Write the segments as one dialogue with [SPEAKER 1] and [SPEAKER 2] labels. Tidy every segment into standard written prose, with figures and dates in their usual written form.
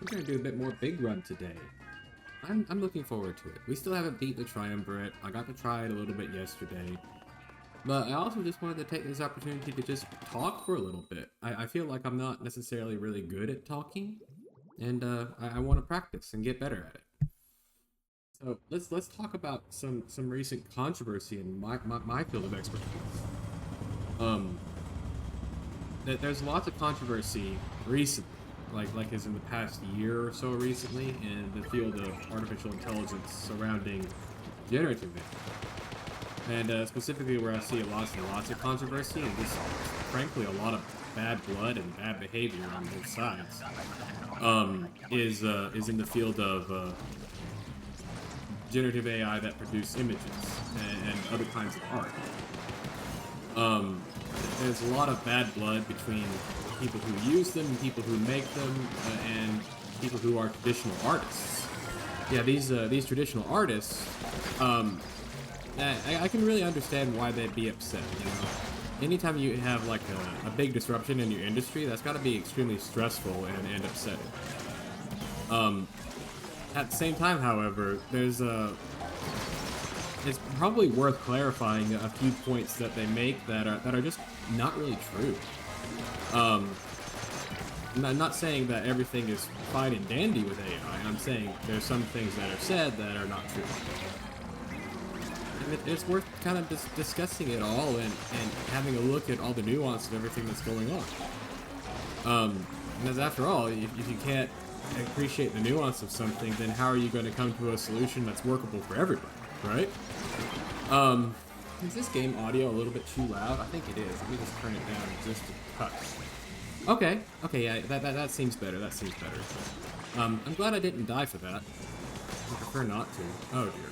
[SPEAKER 1] We're gonna do a bit more big run today. I'm looking forward to it. We still haven't beat the Triumvirate. I got to try it a little bit yesterday. But I also just wanted to take this opportunity to just talk for a little bit. I feel like I'm not necessarily really good at talking, and I want to practice and get better at it. So let's talk about some recent controversy in my field of expertise. Um, there's lots of controversy recently, like as in the past year or so recently, in the field of artificial intelligence surrounding generative AI. And specifically where I see lots and lots of controversy and just, frankly, a lot of bad blood and bad behavior on both sides, is in the field of generative AI that produce images and other kinds of art. There's a lot of bad blood between people who use them and people who make them, and people who are traditional artists. Yeah, these traditional artists, I can really understand why they'd be upset, you know? Anytime you have, like, a big disruption in your industry, that's gotta be extremely stressful and upsetting. At the same time, however, it's probably worth clarifying a few points that they make that are just not really true. I'm not saying that everything is fine and dandy with AI. I'm saying there's some things that are said that are not true. And it's worth kind of discussing it all and having a look at all the nuance of everything that's going on. Because after all, if you can't appreciate the nuance of something, then how are you going to come to a solution that's workable for everybody, right? Is this game audio a little bit too loud? I think it is. Let me just turn it down just a touch. Okay, yeah, that seems better. That seems better. I'm glad I didn't die for that. I prefer not to. Oh dear.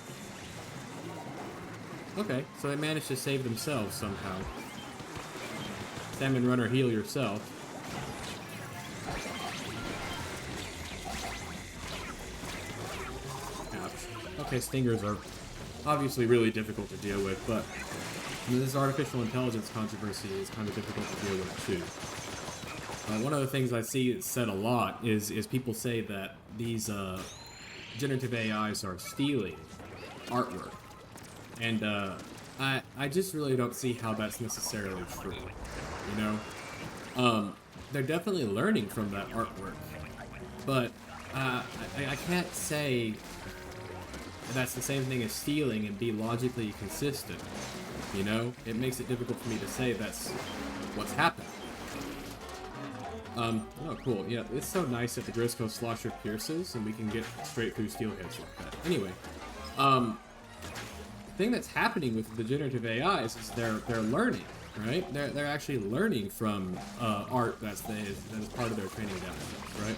[SPEAKER 1] Okay, so they managed to save themselves somehow. Salmon Runner, heal yourself. Ouch. Okay, stingers are obviously really difficult to deal with, but this artificial intelligence controversy is kind of difficult to deal with too. One of the things I see said a lot is people say that these generative AIs are stealing artwork. And I just really don't see how that's necessarily true, you know? They're definitely learning from that artwork, but I can't say that's the same thing as stealing and be logically consistent, you know? It makes it difficult for me to say that's what's happening. Oh, cool. Yeah, it's so nice that the Grisco Slosher pierces, and we can get straight through steelheads like that. Anyway, the thing that's happening with the generative AIs is they're learning, right? They're actually learning from art that is part of their training data, right?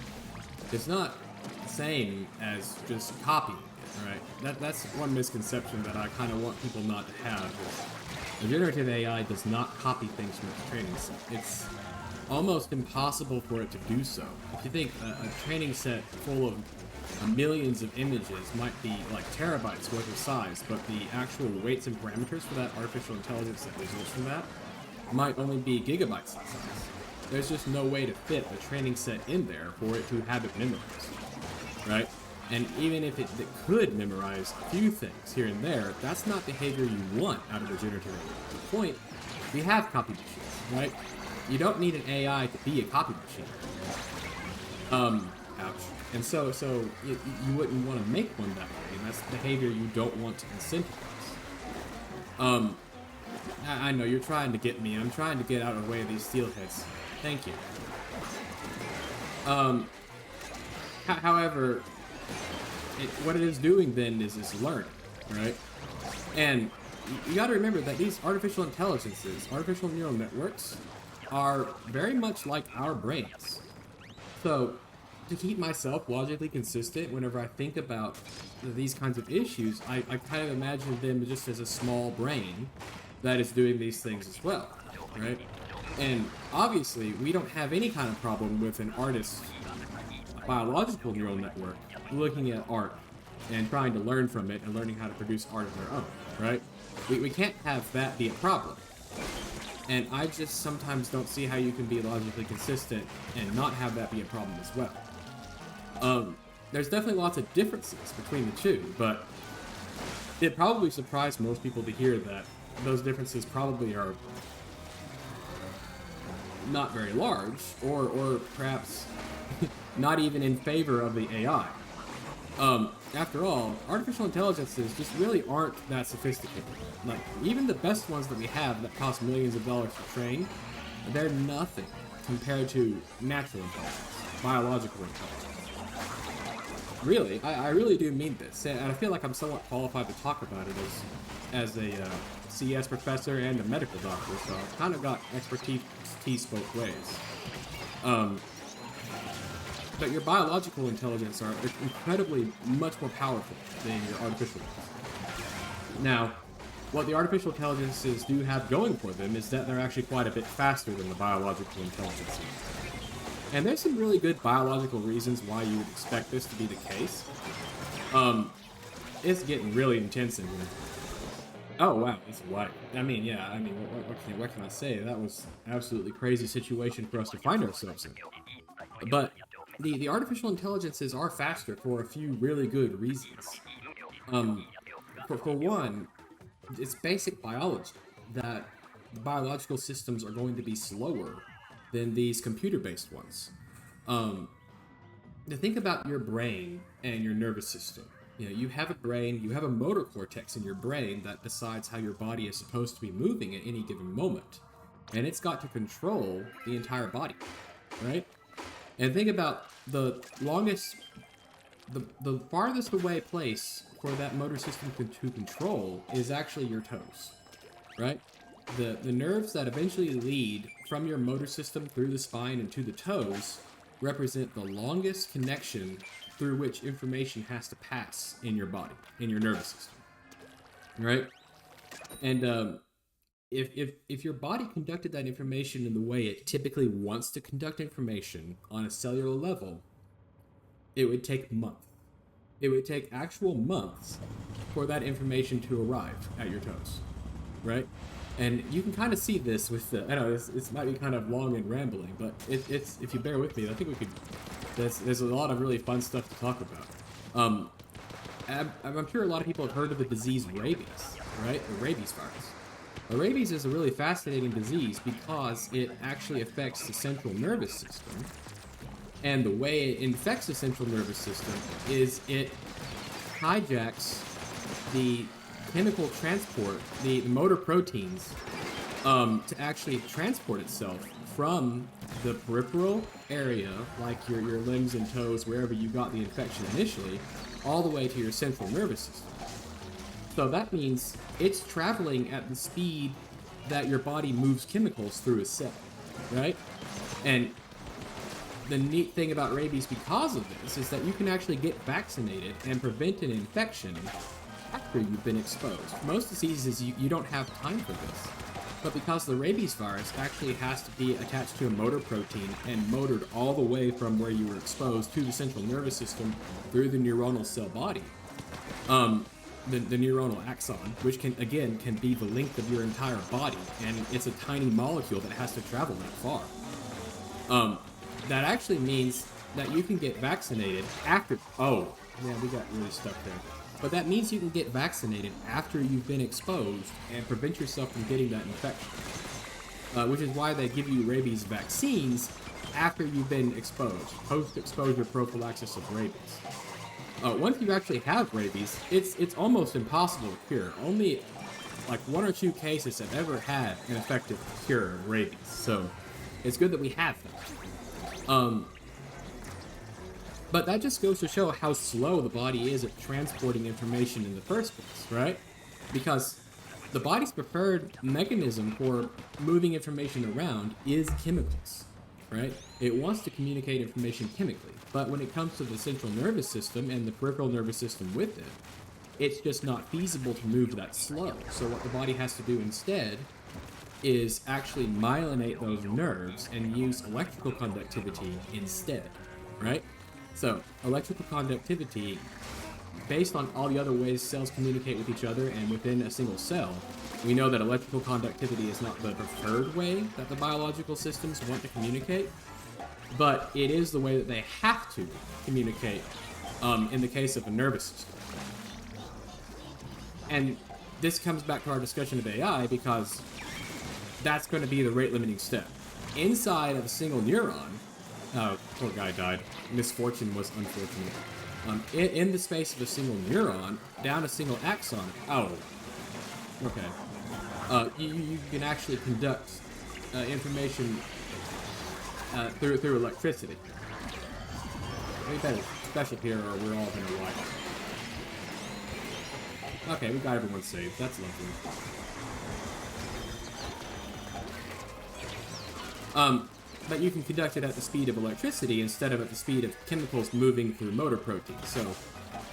[SPEAKER 1] It's not the same as just copying it, right? That's one misconception that I kind of want people not to have. Is the generative AI does not copy things from its training set. It's almost impossible for it to do so. If you think a training set full of millions of images might be like terabytes worth of size, but the actual weights and parameters for that artificial intelligence that results from that might only be gigabytes in size. There's just no way to fit a training set in there for it to have it memorized, right? And even if it could memorize a few things here and there, that's not behavior you want out of a generative AI. The point, we have copy machines, right? You don't need an AI to be a copy machine. Ouch. And so you wouldn't want to make one that way, and that's behavior you don't want to incentivize. I know you're trying to get me. I'm trying to get out of the way of these steelheads. Thank you. However, what it is doing then is learning, right? And you got to remember that these artificial intelligences, artificial neural networks, are very much like our brains. So, to keep myself logically consistent whenever I think about these kinds of issues, I kind of imagine them just as a small brain that is doing these things as well, right? And obviously, we don't have any kind of problem with an artist's biological neural network looking at art and trying to learn from it and learning how to produce art of their own, right? We can't have that be a problem. And I just sometimes don't see how you can be logically consistent and not have that be a problem as well. There's definitely lots of differences between the two, but it probably surprised most people to hear that those differences probably are not very large, or perhaps not even in favor of the AI. After all, artificial intelligences just really aren't that sophisticated. Like, even the best ones that we have that cost millions of dollars to train, they're nothing compared to natural intelligence, biological intelligence. Really, I really do mean this, and I feel like I'm somewhat qualified to talk about it as a CS professor and a medical doctor, so I've kind of got expertise both ways. But your biological intelligence are incredibly much more powerful than your artificial ones. Now, what the artificial intelligences do have going for them is that they're actually quite a bit faster than the biological intelligences. And there's some really good biological reasons why you would expect this to be the case. It's getting really intense in here. Oh wow, it's white. I mean, yeah, I mean, what can I say? That was an absolutely crazy situation for us to find ourselves in. But the artificial intelligences are faster for a few really good reasons. For one, it's basic biology that biological systems are going to be slower than these computer-based ones. To think about your brain and your nervous system. You know, you have a brain, you have a motor cortex in your brain that decides how your body is supposed to be moving at any given moment. And it's got to control the entire body, right? And think about the farthest away place for that motor system to control is actually your toes, right? The nerves that eventually lead from your motor system through the spine and to the toes represent the longest connection through which information has to pass in your body, in your nervous system, right? And if your body conducted that information in the way it typically wants to conduct information on a cellular level, it would take months. It would take actual months for that information to arrive at your toes, right? And you can kind of see this with the, I know this might be kind of long and rambling, but it's if you bear with me, I think we could, there's a lot of really fun stuff to talk about. I'm sure a lot of people have heard of the disease rabies, right? The rabies virus. Rabies is a really fascinating disease because it actually affects the central nervous system. And the way it infects the central nervous system is it hijacks the chemical transport, the motor proteins, to actually transport itself from the peripheral area, like your limbs and toes, wherever you got the infection initially, all the way to your central nervous system. So that means it's traveling at the speed that your body moves chemicals through a cell, right? And the neat thing about rabies because of this is that you can actually get vaccinated and prevent an infection after you've been exposed. Most diseases, you don't have time for this. But because the rabies virus actually has to be attached to a motor protein and motored all the way from where you were exposed to the central nervous system through the neuronal cell body, the neuronal axon, which can be the length of your entire body, and it's a tiny molecule that has to travel that far. That actually means that you can get vaccinated after, oh, man, we got really stuck there. But that means you can get vaccinated after you've been exposed and prevent yourself from getting that infection. Which is why they give you rabies vaccines after you've been exposed, post-exposure prophylaxis of rabies. Once you actually have rabies, it's almost impossible to cure. Only like 1 or 2 cases have ever had an effective cure of rabies, so it's good that we have them. But that just goes to show how slow the body is at transporting information in the first place, right? Because the body's preferred mechanism for moving information around is chemicals, right? It wants to communicate information chemically. But when it comes to the central nervous system and the peripheral nervous system with it, it's just not feasible to move that slow. So what the body has to do instead is actually myelinate those nerves and use electrical conductivity instead, right? So, electrical conductivity, based on all the other ways cells communicate with each other and within a single cell, we know that electrical conductivity is not the preferred way that the biological systems want to communicate. but it is the way that they have to communicate in the case of a nervous system. And this comes back to our discussion of AI, because that's going to be the rate-limiting step. Inside of a single neuron, oh, poor guy died. Misfortune was unfortunate. In the space of a single neuron, down a single axon, oh, okay. You can actually conduct information through electricity. We better special here, or we're all gonna wipe. Okay, we got everyone saved. That's lovely. But you can conduct it at the speed of electricity instead of at the speed of chemicals moving through motor proteins. So,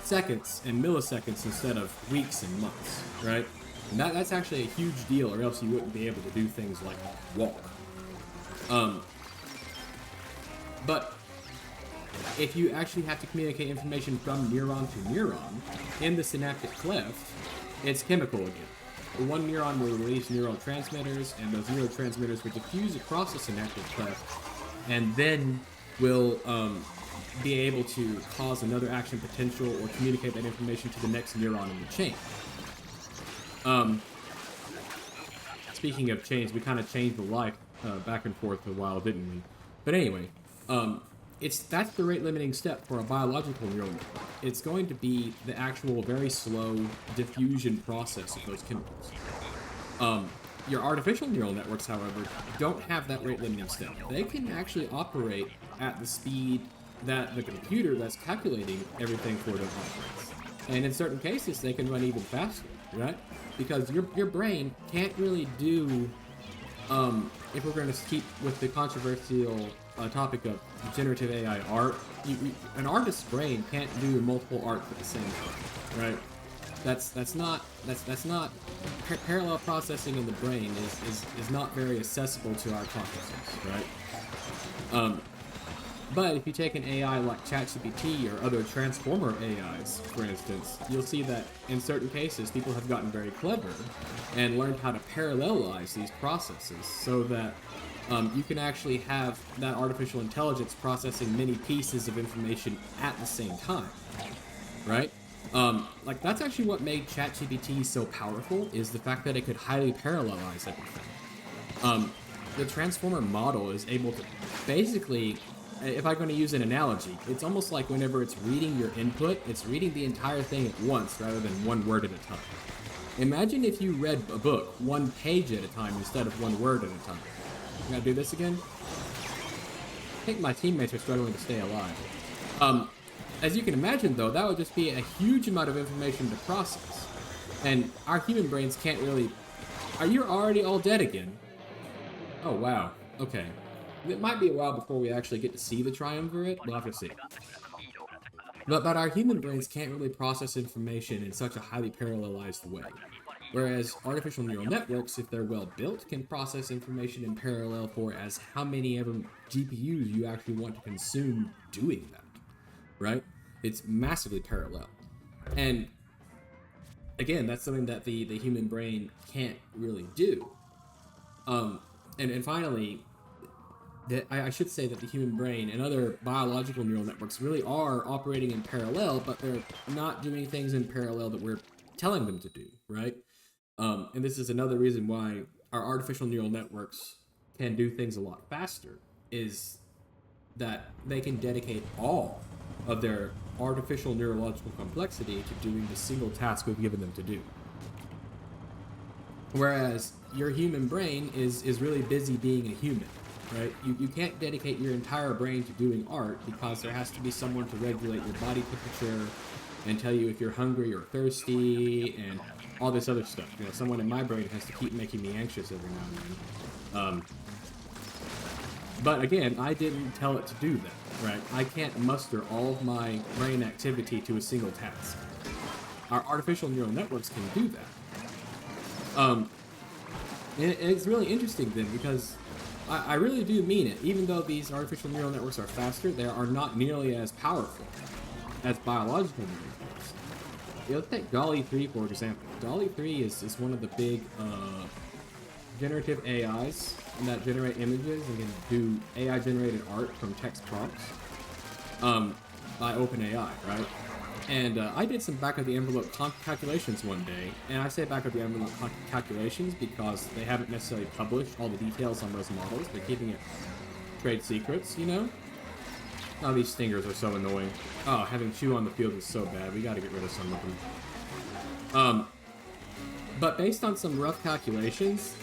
[SPEAKER 1] seconds and milliseconds instead of weeks and months, right? And that's actually a huge deal, or else you wouldn't be able to do things like walk. But if you actually have to communicate information from neuron to neuron, in the synaptic cleft, it's chemical again. One neuron will release neurotransmitters, and those neurotransmitters will diffuse across the synaptic cleft, and then will be able to cause another action potential or communicate that information to the next neuron in the chain. Speaking of chains, we kind of changed the life back and forth a while, didn't we? But anyway, that's the rate-limiting step for a biological neural network. It's going to be the actual very slow diffusion process of those chemicals. Your artificial neural networks, however, don't have that rate-limiting step. They can actually operate at the speed that the computer that's calculating everything for them operates. And in certain cases, they can run even faster, right? Because your brain can't really do, if we're going to keep with the controversial topic of generative AI art, an artist's brain can't do multiple art at the same time, right? That's not parallel processing in the brain is not very accessible to our consciousness, right? But if you take an AI like ChatGPT or other transformer AIs, for instance, you'll see that in certain cases people have gotten very clever and learned how to parallelize these processes so that you can actually have that artificial intelligence processing many pieces of information at the same time, right? Like, that's actually what made ChatGPT so powerful, is the fact that it could highly parallelize everything. The transformer model is able to basically, if I'm going to use an analogy, it's almost like whenever it's reading your input, it's reading the entire thing at once rather than one word at a time. Imagine if you read a book one page at a time instead of one word at a time. I'm gonna do this again. I think my teammates are struggling to stay alive. As you can imagine, though, that would just be a huge amount of information to process. And our human brains can't really... Are you already all dead again? Oh, wow. Okay. It might be a while before we actually get to see the triumvirate. We'll have to see. But our human brains can't really process information in such a highly parallelized way. Whereas artificial neural networks, if they're well built, can process information in parallel for as how many ever GPUs you actually want to consume doing that, right? It's massively parallel. And again, that's something that the human brain can't really do. And finally, I should say that the human brain and other biological neural networks really are operating in parallel, but they're not doing things in parallel that we're telling them to do, right? And this is another reason why our artificial neural networks can do things a lot faster, is that they can dedicate all of their artificial neurological complexity to doing the single task we've given them to do. Whereas your human brain is really busy being a human, right? You can't dedicate your entire brain to doing art because there has to be someone to regulate your body temperature and tell you if you're hungry or thirsty and all this other stuff. You know, someone in my brain has to keep making me anxious every now and then. But again, I didn't tell it to do that, right? I can't muster all of my brain activity to a single task. Our artificial neural networks can do that. And it's really interesting then, because I really do mean it. Even though these artificial neural networks are faster, they are not nearly as powerful as biological neural networks. Let's take Dolly 3, for example. Dolly 3 is one of the big generative AIs that generate images and can do AI-generated art from text prompts by OpenAI, right? And I did some back-of-the-envelope calculations one day, and I say back-of-the-envelope calculations because they haven't necessarily published all the details on those models. They're keeping it trade secrets, you know? Oh, these stingers are so annoying. Oh, having Chew on the field is so bad. We gotta get rid of some of them. But based on some rough calculations,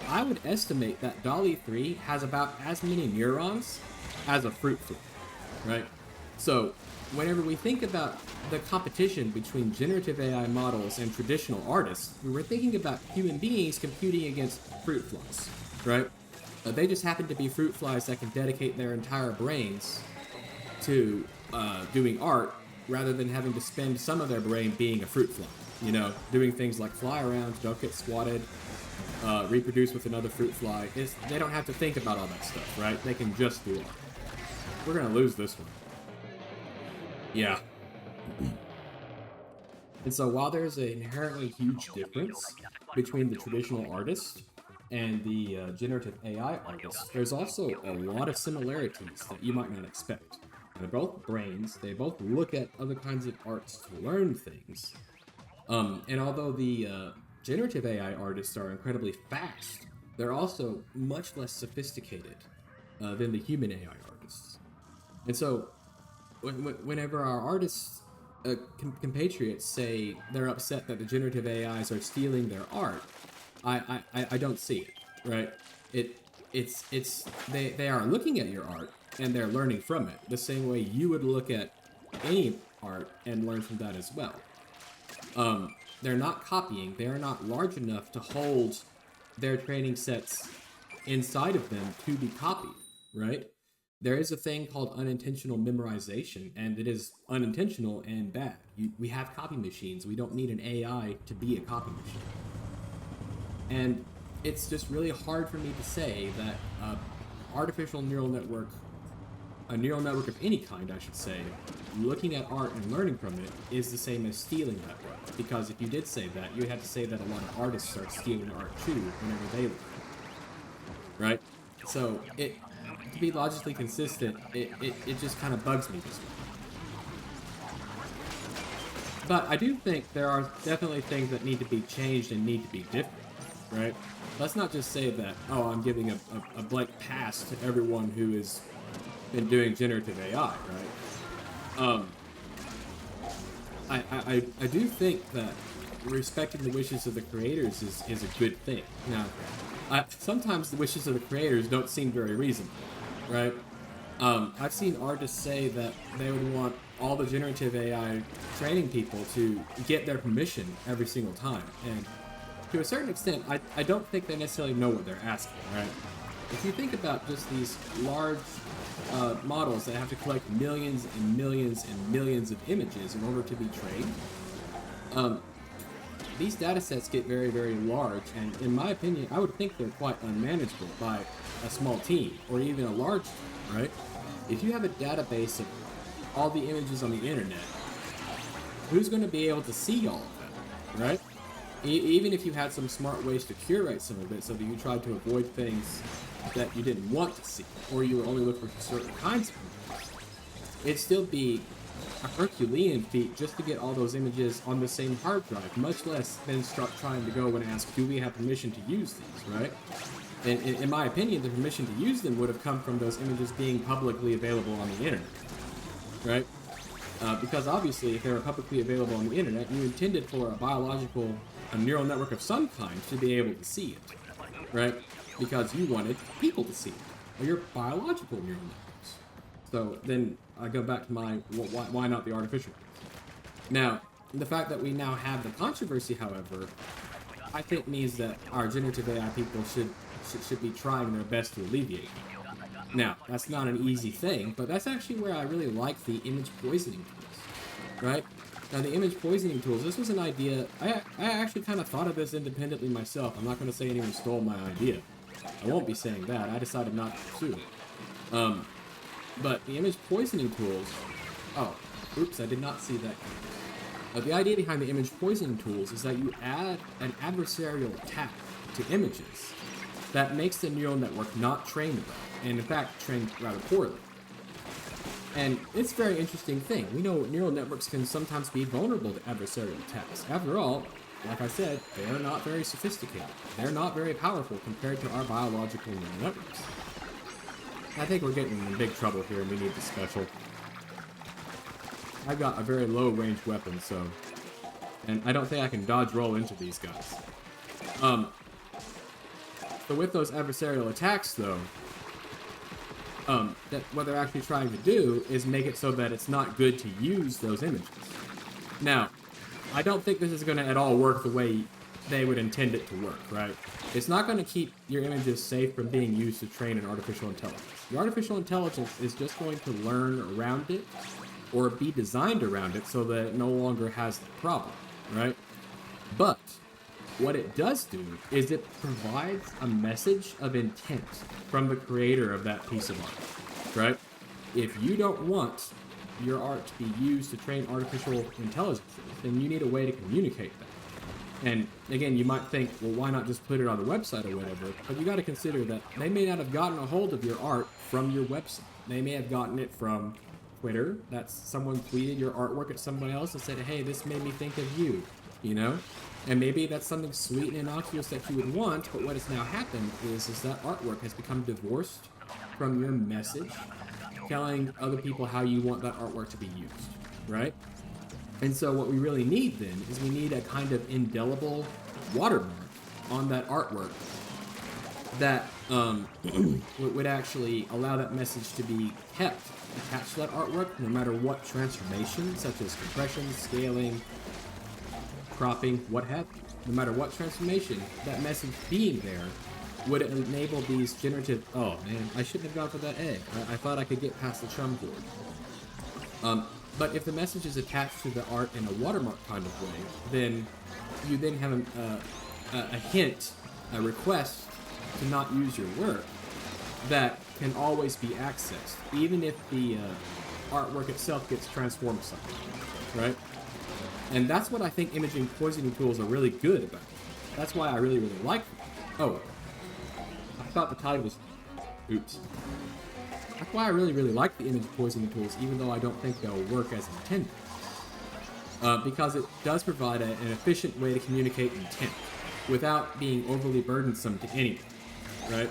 [SPEAKER 1] I would estimate that DALL-E 3 has about as many neurons as a fruit fly, right? So, whenever we think about the competition between generative AI models and traditional artists, we're thinking about human beings competing against fruit flies, right? They just happen to be fruit flies that can dedicate their entire brains to doing art rather than having to spend some of their brain being a fruit fly. You know, doing things like fly around, don't get swatted, reproduce with another fruit fly. They don't have to think about all that stuff, right? They can just do art. We're gonna lose this one. Yeah. And so while there's an inherently huge difference between the traditional artist and the generative AI artist, there's also a lot of similarities that you might not expect. They're both brains, they both look at other kinds of arts to learn things. And although the generative AI artists are incredibly fast, they're also much less sophisticated than the human AI artists. And so whenever our artists, compatriots, say they're upset that the generative AIs are stealing their art, I don't see it, right? They are looking at your art and they're learning from it the same way you would look at any art and learn from that as well. They're not copying. They are not large enough to hold their training sets inside of them to be copied, right? There is a thing called unintentional memorization, and it is unintentional and bad. We have copy machines. We don't need an AI to be a copy machine. And it's just really hard for me to say that artificial neural network, a neural network of any kind, I should say, looking at art and learning from it is the same as stealing that art. Because if you did say that, you would have to say that a lot of artists start stealing art too whenever they learn. Right? So, to be logically consistent, it just kind of bugs me this way. But I do think there are definitely things that need to be changed and need to be different, right? Let's not just say that, oh, I'm giving a blank pass to everyone who has been doing generative AI, right? I do think that respecting the wishes of the creators is a good thing. Now, sometimes the wishes of the creators don't seem very reasonable, right? I've seen artists say that they would want all the generative AI training people to get their permission every single time, and to a certain extent, I don't think they necessarily know what they're asking, right? If you think about just these large models that have to collect millions and millions and millions of images in order to be trained, these data sets get very, very large, and in my opinion, I would think they're quite unmanageable by a small team, or even a large team, right? If you have a database of all the images on the internet, who's going to be able to see all of them, right? Even if you had some smart ways to curate some of it so that you tried to avoid things that you didn't want to see, or you would only look for certain kinds of images, it'd still be a Herculean feat just to get all those images on the same hard drive, much less than start trying to go and ask, do we have permission to use these, right? And in my opinion, the permission to use them would have come from those images being publicly available on the internet, right? Because obviously, if they were publicly available on the internet, you intended for a neural network of some kind to be able to see it, right? Because you wanted people to see it, or your biological neural networks. So then I go back to my, why not the artificial ones? Now, the fact that we now have the controversy, however, I think means that our generative AI people should be trying their best to alleviate it. Now, that's not an easy thing, but that's actually where I really like the image poisoning tools, right? Now, the image poisoning tools, this was an idea, I actually kind of thought of this independently myself. I'm not going to say anyone stole my idea. I won't be saying that. I decided not to pursue it. But the image poisoning tools, oh, oops, I did not see that. The idea behind the image poisoning tools is that you add an adversarial attack to images that makes the neural network not train well, and in fact train rather poorly. And it's a very interesting thing. We know neural networks can sometimes be vulnerable to adversarial attacks. After all, like I said, they're not very sophisticated. They're not very powerful compared to our biological neural networks. I think we're getting in big trouble here and we need the special. I've got a very low range weapon, and I don't think I can dodge roll into these guys. So with those adversarial attacks, though, that what they're actually trying to do is make it so that it's not good to use those images. Now, I don't think this is going to at all work the way they would intend it to work, right? It's not going to keep your images safe from being used to train an artificial intelligence. The artificial intelligence is just going to learn around it or be designed around it so that it no longer has the problem, right? But what it does do is it provides a message of intent from the creator of that piece of art, right? If you don't want your art to be used to train artificial intelligences, then you need a way to communicate that. And again, you might think, well, why not just put it on the website or whatever? But you got to consider that they may not have gotten a hold of your art from your website. They may have gotten it from Twitter. That's someone tweeted your artwork at someone else and said, hey, this made me think of you, you know? And maybe that's something sweet and innocuous that you would want, but what has now happened is that artwork has become divorced from your message, telling other people how you want that artwork to be used, right? And so what we really need then is we need a kind of indelible watermark on that artwork that would actually allow that message to be kept attached to that artwork no matter what transformation, such as compression, scaling, cropping, what have you. No matter what transformation, that message being there would enable these generative... Oh man, I shouldn't have gone for that egg. I thought I could get past the chum board. But if the message is attached to the art in a watermark kind of way, then you then have a hint, a request to not use your work that can always be accessed, even if the artwork itself gets transformed something, right? And that's what I think imaging poisoning tools are really good about. That's why I really, really like them. Oh, I thought the tide was... Oops. That's why I really, really like the image poisoning tools, even though I don't think they'll work as intended. Because it does provide an efficient way to communicate intent without being overly burdensome to anyone, right?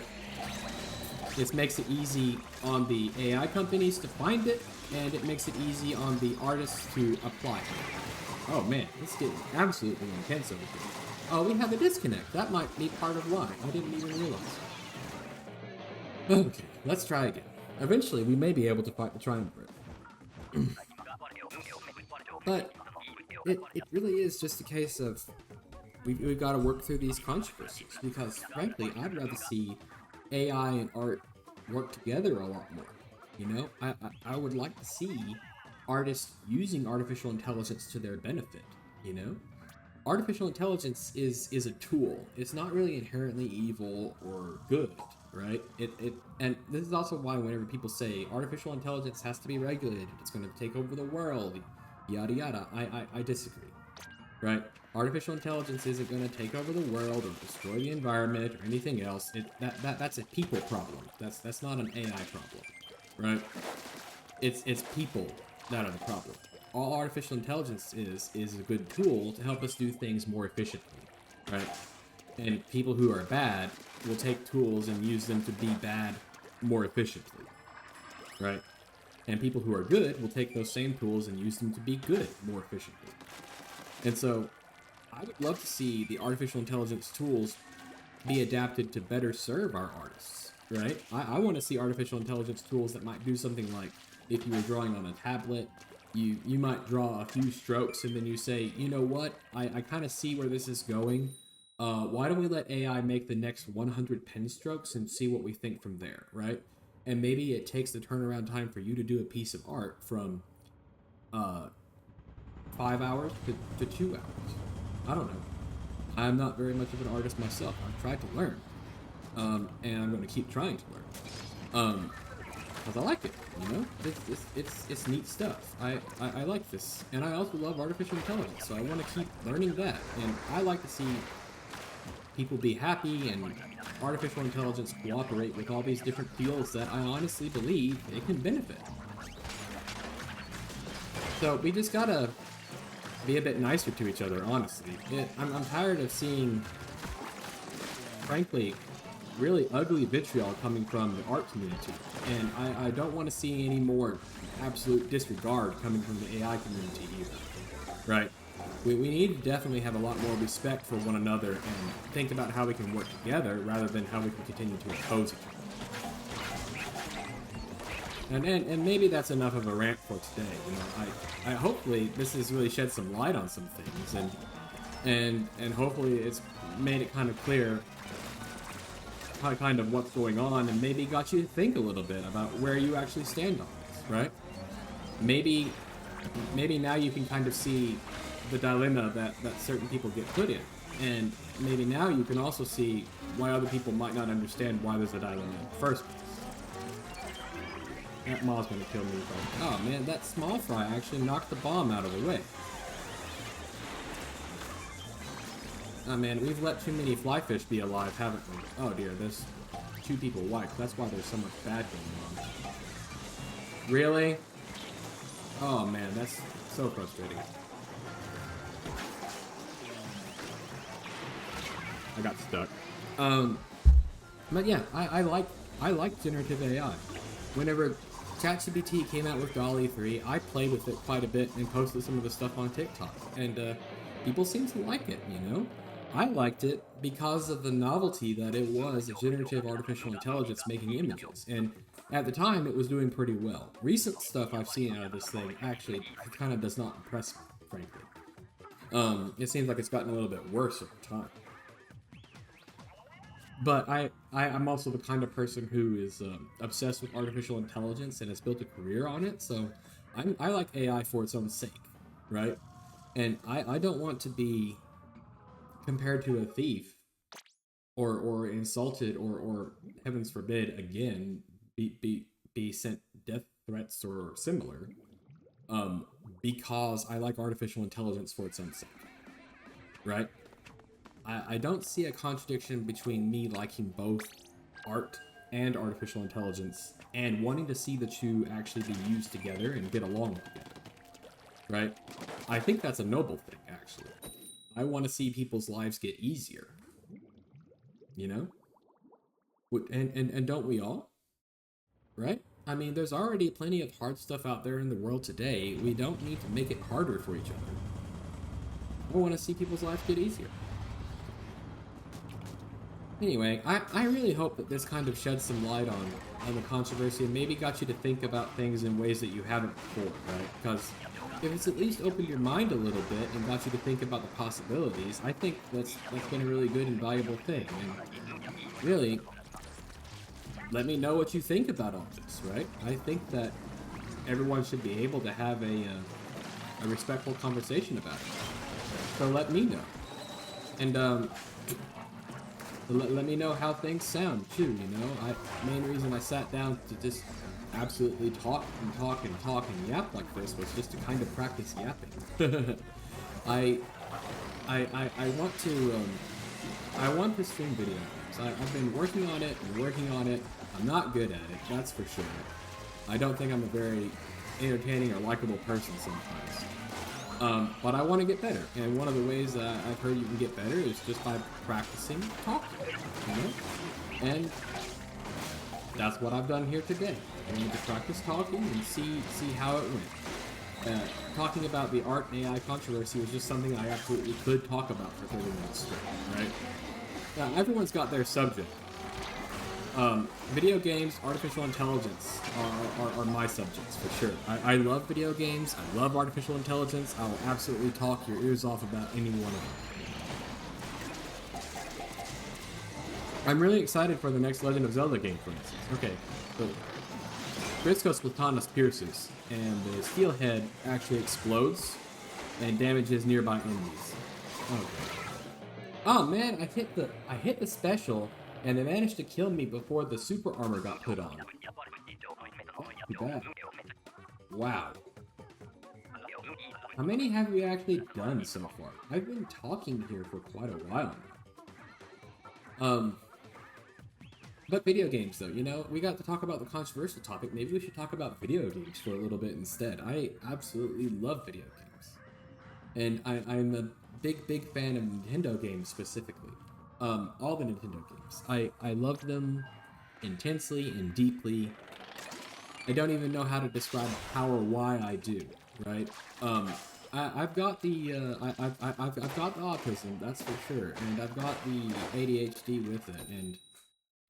[SPEAKER 1] It makes it easy on the AI companies to find it, and it makes it easy on the artists to apply it. Oh man, it's getting absolutely intense over here. Oh, we have a disconnect. That might be part of why. I didn't even realize. Okay, let's try again. Eventually, we may be able to fight the triumvirate. But it really is just a case of we've got to work through these controversies, because frankly, I'd rather see AI and art work together a lot more. You know, I would like to see artists using artificial intelligence to their benefit, you know? Artificial intelligence is a tool. It's not really inherently evil or good, right? And this is also why whenever people say artificial intelligence has to be regulated, it's going to take over the world, yada yada, I disagree, right? Artificial intelligence isn't going to take over the world or destroy the environment or anything else. That's a people problem. That's not an AI problem, right? It's people that are the problem. All artificial intelligence is a good tool to help us do things more efficiently, right? And people who are bad will take tools and use them to be bad more efficiently, right? And people who are good will take those same tools and use them to be good more efficiently. And so, I would love to see the artificial intelligence tools be adapted to better serve our artists, right? I want to see artificial intelligence tools that might do something like, if you were drawing on a tablet, you might draw a few strokes and then you say, you know what, I kind of see where this is going. Why don't we let AI make the next 100 pen strokes and see what we think from there, right? And maybe it takes the turnaround time for you to do a piece of art from 5 hours to 2 hours. I don't know. I'm not very much of an artist myself. I've tried to learn. And I'm going to keep trying to learn. Because I like it, you know? It's neat stuff. I like this. And I also love artificial intelligence, so I want to keep learning that. And I like to see people be happy and artificial intelligence cooperate with all these different fields that I honestly believe it can benefit. So we just gotta be a bit nicer to each other, honestly. I'm tired of seeing, frankly, really ugly vitriol coming from the art community, and I don't want to see any more absolute disregard coming from the AI community either, right? We need to definitely have a lot more respect for one another and think about how we can work together rather than how we can continue to oppose each other. And maybe that's enough of a rant for today. You know, I hopefully this has really shed some light on some things, and hopefully it's made it kind of clear kind of what's going on, and maybe got you to think a little bit about where you actually stand on this, right? Maybe now you can kind of see the dilemma that certain people get put in, and maybe now you can also see why other people might not understand why there's a dilemma in the first place. That maw's gonna kill me. But, oh man, that small fry actually knocked the bomb out of the way. Oh man, we've let too many flyfish be alive, haven't we? Oh dear, there's 2 people wiped. That's why there's so much bad going on. Really? Oh man, that's so frustrating. I got stuck. But yeah, I like generative AI. Whenever ChatGPT came out with DALL-E 3, I played with it quite a bit and posted some of the stuff on TikTok, and people seem to like it, you know? I liked it because of the novelty that it was a generative artificial intelligence making images, and at the time it was doing pretty well. Recent stuff I've seen out of this thing actually kind of does not impress me, frankly. It seems like it's gotten a little bit worse over time. But I'm also the kind of person who is obsessed with artificial intelligence and has built a career on it, so I like AI for its own sake, right? And I don't want to be compared to a thief or insulted or heavens forbid again be sent death threats or similar because I like artificial intelligence for its own sake, right? I don't see a contradiction between me liking both art and artificial intelligence and wanting to see the two actually be used together and get along together, right? I think that's a noble thing, actually. I want to see people's lives get easier, you know? And don't we all? Right? I mean, there's already plenty of hard stuff out there in the world today. We don't need to make it harder for each other. I want to see people's lives get easier. Anyway, I really hope that this kind of sheds some light on the controversy and maybe got you to think about things in ways that you haven't before, right? Because if it's at least opened your mind a little bit and got you to think about the possibilities, I think that's been a really good and valuable thing. And really, let me know what you think about all this, right? I think that everyone should be able to have a respectful conversation about it. So let me know. And let me know how things sound too, you know? Main reason I sat down to just absolutely talk and yap like this was just to kind of practice yapping. I want to stream video games. I've been working on it. I'm not good at it, that's for sure. I don't think I'm a very entertaining or likable person sometimes. But I want to get better, and one of the ways I've heard you can get better is just by practicing talking, you know? And that's what I've done here today. I wanted to practice talking and see how it went. Talking about the art and AI controversy was just something I absolutely could talk about for 30 minutes straight, right? Now, everyone's got their subject. Video games, artificial intelligence are my subjects, for sure. I love video games, I love artificial intelligence, I will absolutely talk your ears off about any one of them. I'm really excited for the next Legend of Zelda game, for instance. Okay, so Gritzko's Platanas pierces, and the steel head actually explodes and damages nearby enemies. Okay. Oh man, I hit the special, and they managed to kill me before the super armor got put on. Too bad. Wow. How many have we actually done so far? I've been talking here for quite a while now. Um, but video games, though, you know, we got to talk about the controversial topic. Maybe we should talk about video games for a little bit instead. I absolutely love video games. And I'm a big fan of Nintendo games specifically. All the Nintendo games. I love them intensely and deeply. I don't even know how to describe how or why I do, right? I've got the I've got the autism, that's for sure, and I've got the ADHD with it, and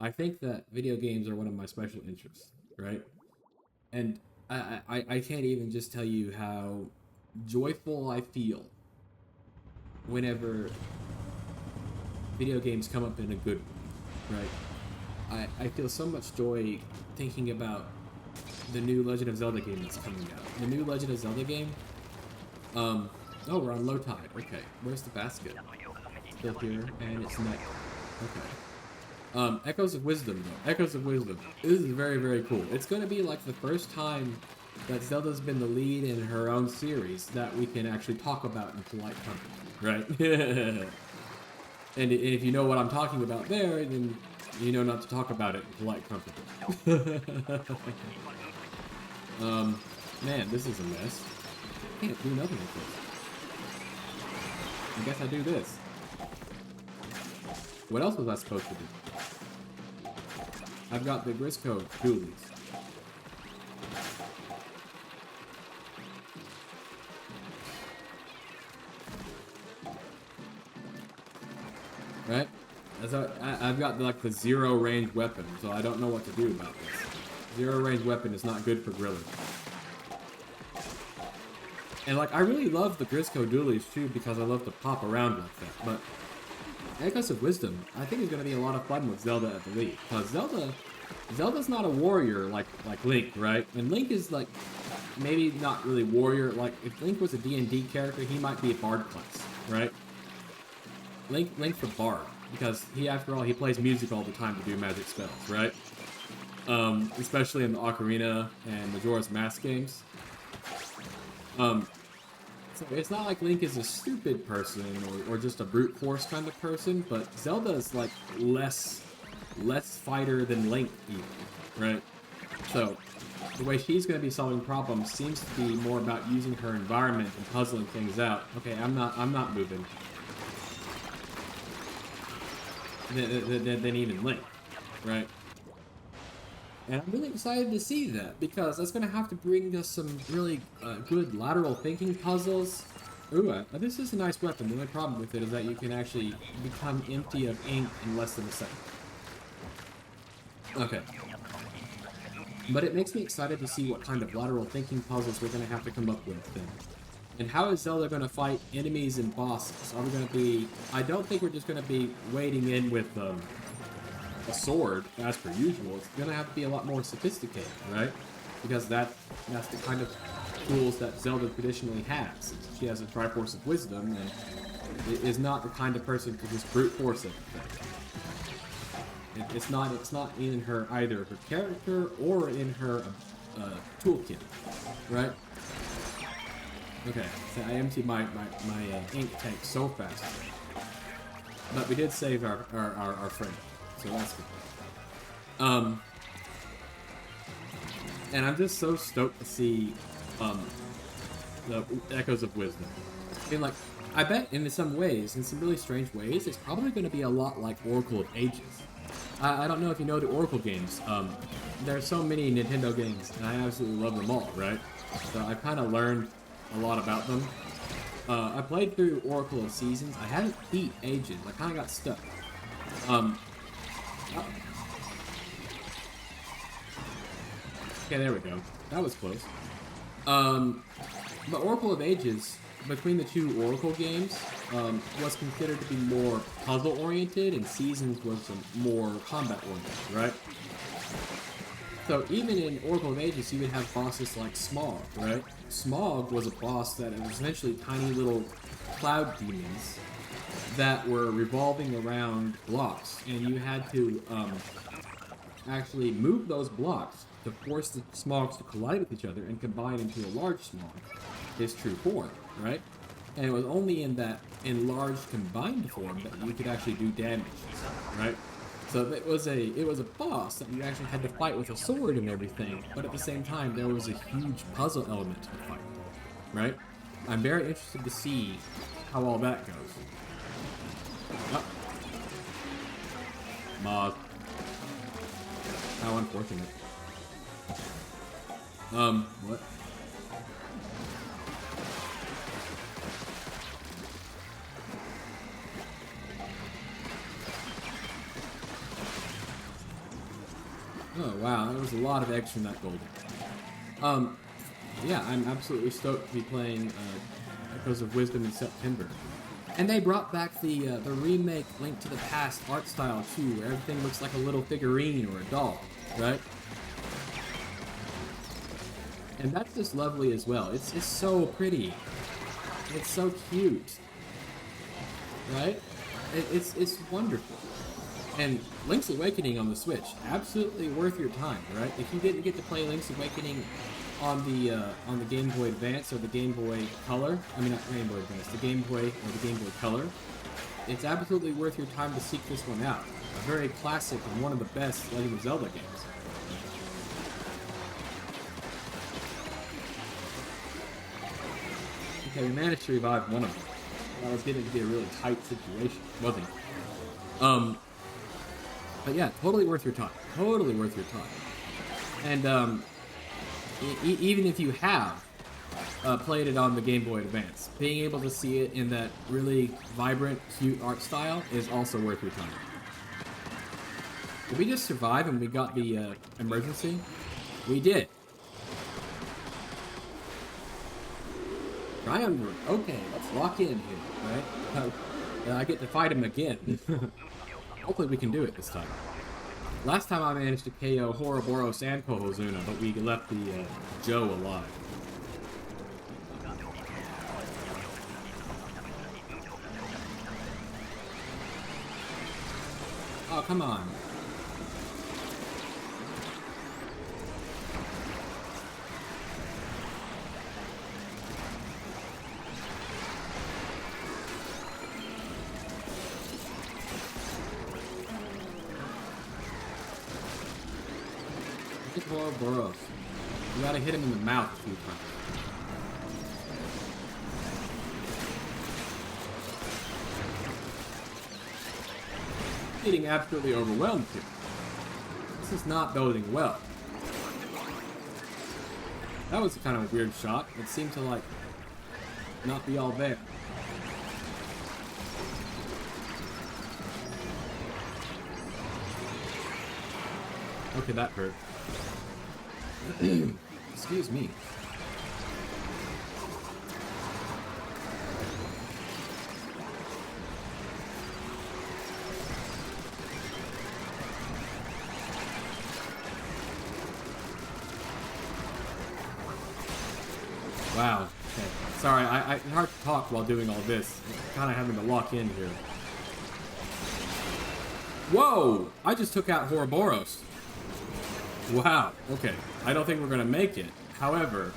[SPEAKER 1] I think that video games are one of my special interests, right? And I can't even just tell you how joyful I feel whenever video games come up in a good way, right? I feel so much joy thinking about the new Legend of Zelda game that's coming out. The new Legend of Zelda game, oh, we're on low tide. Okay, where's the basket? Still here, and it's neck. Okay. Echoes of Wisdom, though. Echoes of Wisdom. This is very cool. It's going to be like the first time that Zelda's been the lead in her own series that we can actually talk about in polite company, right? And if you know what I'm talking about there, then you know not to talk about it in polite company. Man, this is a mess. I can't do nothing with this. I guess I do this. What else was I supposed to do? I've got the Grisco Dualies. Right? So I've got like the zero range weapon, so I don't know what to do about this. Zero range weapon is not good for grilling. And like, I really love the Grisco Dualies too because I love to pop around like that. But Echoes of Wisdom, I think is going to be a lot of fun with Zelda at the lead. Because Zelda's not a warrior like Link, right? And Link is like, maybe not really warrior. Like, if Link was a D&D character, he might be a bard class, right? Link's a bard. Because after all, he plays music all the time to do magic spells, right? Especially in the Ocarina and Majora's Mask games. So it's not like Link is a stupid person or just a brute force kind of person, but Zelda is like less fighter than Link even, right? So the way she's going to be solving problems seems to be more about using her environment and puzzling things out. Okay, I'm not moving. Than even Link, right? And I'm really excited to see that, because that's going to have to bring us some really good lateral thinking puzzles. Ooh, this is a nice weapon. The only problem with it is that you can actually become empty of ink in less than a second. Okay. But it makes me excited to see what kind of lateral thinking puzzles we're going to have to come up with then. And how is Zelda going to fight enemies and bosses? Are we going to be... I don't think we're just going to be wading in with a sword, as per usual. It's going to have to be a lot more sophisticated, right? Because that's the kind of tools that Zelda traditionally has. She has a Triforce of Wisdom, and is not the kind of person to just brute force everything. It's not in her either her character or in her toolkit, right? Okay, so I emptied my ink tank so fast. But we did save our friend, so that's good. And I'm just so stoked to see the Echoes of Wisdom. I mean, like, I bet in some ways, in some really strange ways, it's probably going to be a lot like Oracle of Ages. I don't know if you know the Oracle games. There's so many Nintendo games, and I absolutely love them all, right? So I've kind of learned a lot about them. I played through Oracle of Seasons. I haven't beat Ages. I kind of got stuck. Okay, there we go. That was close. But Oracle of Ages, between the two Oracle games, was considered to be more puzzle-oriented, and Seasons was more combat-oriented, right? So even in Oracle of Ages, you would have bosses like Smog, right? Smog was a boss that was essentially tiny little cloud demons that were revolving around blocks, and you had to actually move those blocks to force the Smogs to collide with each other and combine into a large Smog, his true form, right? And it was only in that enlarged combined form that you could actually do damage, right? So it was a boss that you actually had to fight with a sword and everything, but at the same time there was a huge puzzle element to the fight, right? I'm very interested to see how all that goes. Oh. Moth. How unfortunate. What? Oh wow, there was a lot of extra nut gold. Yeah, I'm absolutely stoked to be playing Echoes of Wisdom in September. And they brought back the remake Link to the Past art style too, where everything looks like a little figurine or a doll, right? And that's just lovely as well. It's so pretty. It's so cute, right? It's wonderful. And Link's Awakening on the Switch, absolutely worth your time, right? If you didn't get to play Link's Awakening on the Game Boy Advance or the Game Boy Color, I mean not Game Boy Advance, the Game Boy or the Game Boy Color, it's absolutely worth your time to seek this one out. A very classic and one of the best Legend of Zelda games. Okay, we managed to revive one of them. That was getting to be a really tight situation, wasn't it? But yeah, totally worth your time. Totally worth your time. And even if you have played it on the Game Boy Advance, being able to see it in that really vibrant, cute art style is also worth your time. Did we just survive and we got the emergency? We did. Triumvirate. Okay, let's lock in here, right? I get to fight him again. Hopefully we can do it this time. Last time I managed to KO Ouroboros and Kohozuna, but we left the Joe alive. Oh, come on. Ouroboros. You gotta hit him in the mouth a few times. Getting absolutely overwhelmed here. This is not boding well. That was kind of a weird shot. It seemed to, like, not be all there. Okay, that hurt. Excuse me. Wow. Okay. Sorry, it's hard to talk while doing all this. I'm kind of having to lock in here. Whoa! I just took out Ouroboros. Wow. Okay. I don't think we're going to make it. However,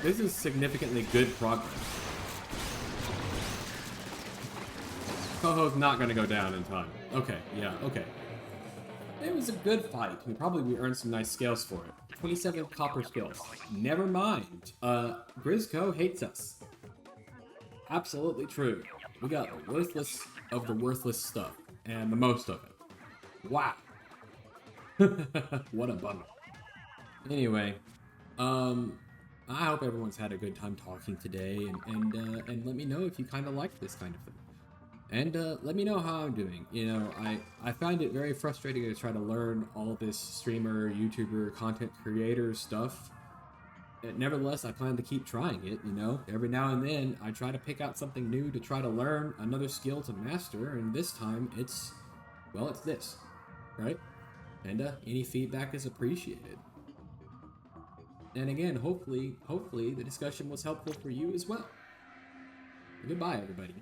[SPEAKER 1] this is significantly good progress. Koho's not going to go down in time. Okay. Yeah. Okay. It was a good fight. We probably earned some nice scales for it. 27 copper scales. Never mind. Grizco hates us. Absolutely true. We got the worthless of the worthless stuff. And the most of it. Wow. What a bummer. Anyway, I hope everyone's had a good time talking today, and let me know if you kind of like this kind of thing. And let me know how I'm doing. You know, I find it very frustrating to try to learn all this streamer, YouTuber, content creator stuff. Nevertheless, I plan to keep trying it, you know. Every now and then, I try to pick out something new to try to learn, another skill to master, and this time, it's this, right? And any feedback is appreciated. And again, hopefully the discussion was helpful for you as well. Goodbye, everybody.